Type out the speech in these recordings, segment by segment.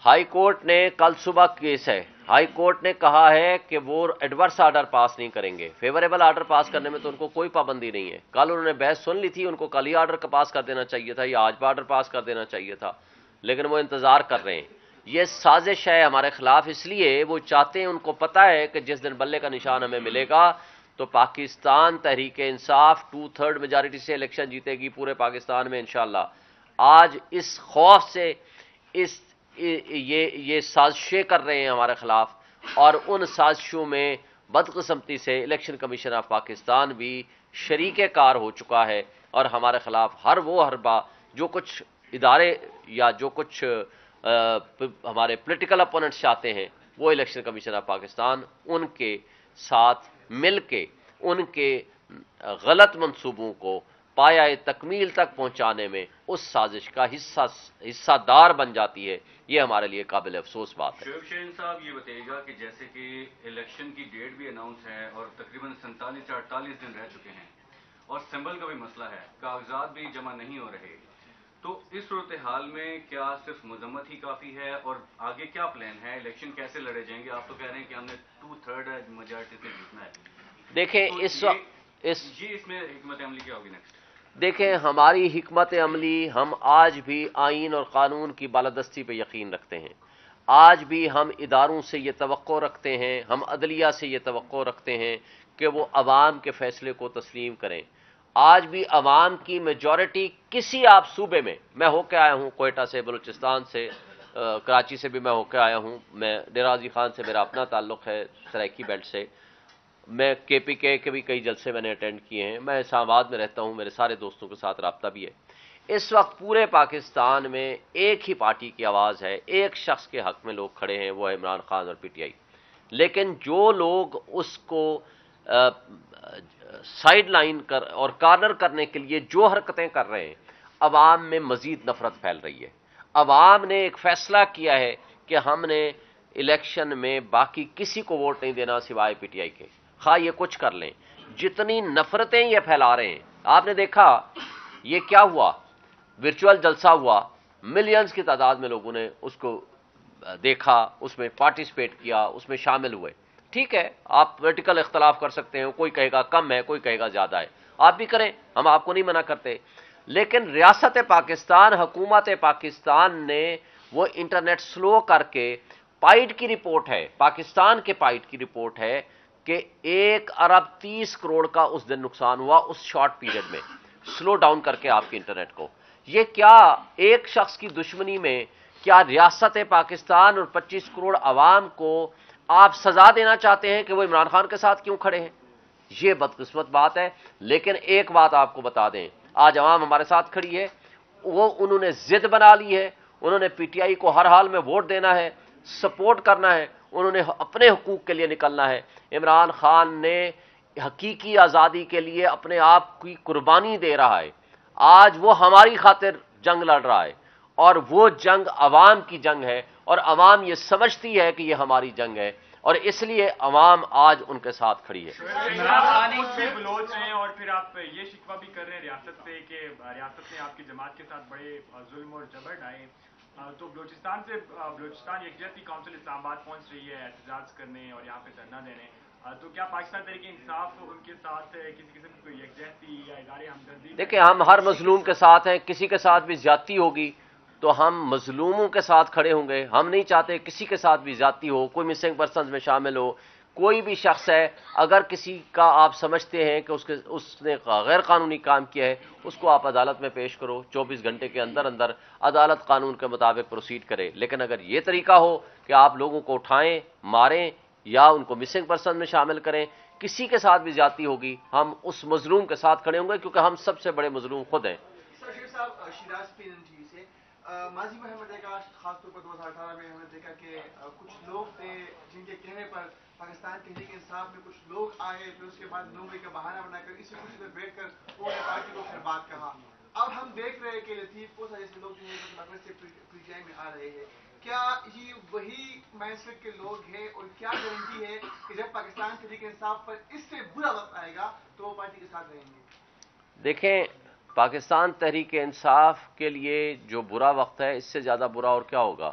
High court نے کل صبح کیس ہے، ہائی کورٹ نے کہا ہے کہ وہ ایڈورس آرڈر پاس نہیں کریں گے، فیوریبل آرڈر پاس کرنے میں تو ان کو کوئی پابندی نہیں ہے۔ کل انہوں نے بحث سن لی تھی، ان کو کل ہی آرڈر پاس کر دینا چاہیے تھا یا آج آرڈر پاس کر دینا چاہیے تھا، لیکن وہ انتظار کر رہے ہیں۔ یہ سازش ہے ہمارے خلاف، اس لیے وہ چاہتے ہیں، ان کو پتہ ہے کہ جس دن بلے کا نشان ہمیں ملے گا تو پاکستان تحریک انصاف 2/3 میجارٹی سے الیکشن جیتے گی پورے پاکستان میں انشاءاللہ۔ آج اس خوف سے یہ سازشیں کر رہے ہیں ہمارے خلاف، اور ان سازشوں میں بدقسمتی سے الیکشن کمیشن آف پاکستان بھی شریک کار ہو چکا ہے، اور ہمارے خلاف ہر وہ حربہ جو کچھ ادارے یا جو کچھ ہمارے پولیٹیکل اپوننٹس چاہتے ہیں، وہ الیکشن کمیشن آف پاکستان ان کے ساتھ مل کے ان کے غلط منصوبوں کو پایہ تکمیل تک پہنچانے میں اس سازش کا حصہ دار بن جاتی ہے۔ یہ ہمارے لیے قابل افسوس بات ہے۔ شعیب شاہین صاحب یہ بتائیے گا کہ جیسے کہ الیکشن کی ڈیٹ بھی اناؤنس ہے اور تقریباً 47 سے 48 دن رہ چکے ہیں، اور سمبل کا بھی مسئلہ ہے، کاغذات بھی جمع نہیں ہو رہے، تو اس صورتحال میں کیا صرف مذمت ہی کافی ہے، اور آگے کیا پلان ہے؟ الیکشن کیسے لڑے جائیں گے؟ آپ تو کہہ رہے ہیں کہ ہم نے 2/3 میجارٹی سے جیتنا ہے۔ دیکھیں اس میں حکمت عملی کیا ہوگی نیکسٹ؟ دیکھیں ہماری حکمت عملی، ہم آج بھی آئین اور قانون کی بالادستی پہ یقین رکھتے ہیں، آج بھی ہم اداروں سے یہ توقع رکھتے ہیں، ہم عدلیہ سے یہ توقع رکھتے ہیں کہ وہ عوام کے فیصلے کو تسلیم کریں۔ آج بھی عوام کی میجورٹی کسی آپ صوبے میں ہو کے آیا ہوں، کوئٹہ سے، بلوچستان سے، کراچی سے بھی میں ہو کے آیا ہوں، میں ڈیرہ غازی خان سے میرا اپنا تعلق ہے، سرائیکی بیلٹ سے، میں کے پی کے بھی کئی جلسے میں نے اٹینڈ کیے ہیں، میں اسلام آباد میں رہتا ہوں، میرے سارے دوستوں کے ساتھ رابطہ بھی ہے۔ اس وقت پورے پاکستان میں ایک ہی پارٹی کی آواز ہے، ایک شخص کے حق میں لوگ کھڑے ہیں، وہ ہے عمران خان اور پی ٹی آئی۔ لیکن جو لوگ اس کو سائیڈ لائن اور کارنر کرنے کے لیے جو حرکتیں کر رہے ہیں، عوام میں مزید نفرت پھیل رہی ہے۔ عوام نے ایک فیصلہ کیا ہے کہ ہم نے الیکشن میں باقی کسی کو ووٹ نہیں دینا سوائے پی ٹی آئی کے، خواہ یہ کچھ کر لیں۔ جتنی نفرتیں یہ پھیلا رہے ہیں، آپ نے دیکھا یہ کیا ہوا، ورچوئل جلسہ ہوا، ملینز کی تعداد میں لوگوں نے اس کو دیکھا، اس میں پارٹیسپیٹ کیا، اس میں شامل ہوئے۔ ٹھیک ہے، آپ پولیٹیکل اختلاف کر سکتے ہیں، کوئی کہے گا کم ہے، کوئی کہے گا زیادہ ہے، آپ بھی کریں، ہم آپ کو نہیں منع کرتے، لیکن ریاست پاکستان، حکومت پاکستان نے وہ انٹرنیٹ سلو کر کے، پائٹ کی رپورٹ ہے، پاکستان کے پائٹ کی رپورٹ ہے کہ 1.30 ارب کا اس دن نقصان ہوا اس شارٹ پیریڈ میں، سلو ڈاؤن کر کے آپ کے انٹرنیٹ کو۔ یہ کیا ایک شخص کی دشمنی میں کیا ریاست پاکستان اور 25 کروڑ عوام کو آپ سزا دینا چاہتے ہیں کہ وہ عمران خان کے ساتھ کیوں کھڑے ہیں؟ یہ بدقسمت بات ہے۔ لیکن ایک بات آپ کو بتا دیں، آج عوام ہمارے ساتھ کھڑی ہے، انہوں نے ضد بنا لی ہے، انہوں نے پی ٹی آئی کو ہر حال میں ووٹ دینا ہے، سپورٹ کرنا ہے، انہوں نے اپنے حقوق کے لیے نکلنا ہے۔ عمران خان نے حقیقی آزادی کے لیے اپنے آپ کی قربانی دے رہا ہے، آج وہ ہماری خاطر جنگ لڑ رہا ہے، اور وہ جنگ عوام کی جنگ ہے، اور عوام یہ سمجھتی ہے کہ یہ ہماری جنگ ہے، اور اس لیے عوام آج ان کے ساتھ کھڑی ہے۔ بلوچ ہیں، اور پھر آپ یہ شکوہ بھی کر رہے ہیں ریاست سے کہ ریاست نے آپ کی جماعت کے ساتھ بڑے ظلم اور جبر ڈھائے، تو بلوچستان یکجہتی کونسل اسلام آباد پہنچ رہی ہے احتجاج کرنے اور یہاں پہ دھرنا دینے، تو کیا پاکستان تحریک انصاف ان کے ساتھ کسی قسم کی کوئی یکجہتی یا ادارے ہمدردی؟ دیکھیں ہم ہر مظلوم کے ساتھ ہیں، کسی کے ساتھ بھی زیادتی ہوگی تو ہم مظلوموں کے ساتھ کھڑے ہوں گے، ہم نہیں چاہتے کسی کے ساتھ بھی زیادتی ہو، کوئی مسنگ پرسنز میں شامل ہو، کوئی بھی شخص ہے، اگر کسی کا آپ سمجھتے ہیں کہ اس نے غیر قانونی کام کیا ہے، اس کو آپ عدالت میں پیش کرو، 24 گھنٹے کے اندر اندر عدالت قانون کے مطابق پروسیڈ کرے۔ لیکن اگر یہ طریقہ ہو کہ آپ لوگوں کو اٹھائیں، ماریں یا ان کو مسنگ پرسن میں شامل کریں، کسی کے ساتھ بھی زیادتی ہوگی، ہم اس مظلوم کے ساتھ کھڑے ہوں گے، کیونکہ ہم سب سے بڑے مظلوم خود ہیں۔ شیر صاحب، شیراز PNG سے ماضی میں ہم نے دیکھا، خاص طور پر 2018 میں ہم نے دیکھا کہ کچھ لوگ تھے جن کے کہنے پر پاکستان تحریک انصاف میں کچھ لوگ آئے، پھر اس کے بعد نوکری کا بہانہ بنا کر اسی کرسی پہ بیٹھ کر انہوں نے پارٹی کو پھر بات کہا۔ اب ہم دیکھ رہے ہیں کہ لطیف کو جیسے لوگ جو ہے کانگریس سے پی ٹی آئی میں آ رہے ہیں، کیا یہ وہی مائنڈ سیٹ کے لوگ ہیں، اور کیا گارنٹی ہے کہ جب پاکستان تحریک انصاف پر اس سے برا وقت آئے گا تو وہ پارٹی کے ساتھ رہیں گے؟ دیکھیں پاکستان تحریک انصاف کے لیے جو برا وقت ہے، اس سے زیادہ برا اور کیا ہوگا؟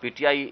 PTI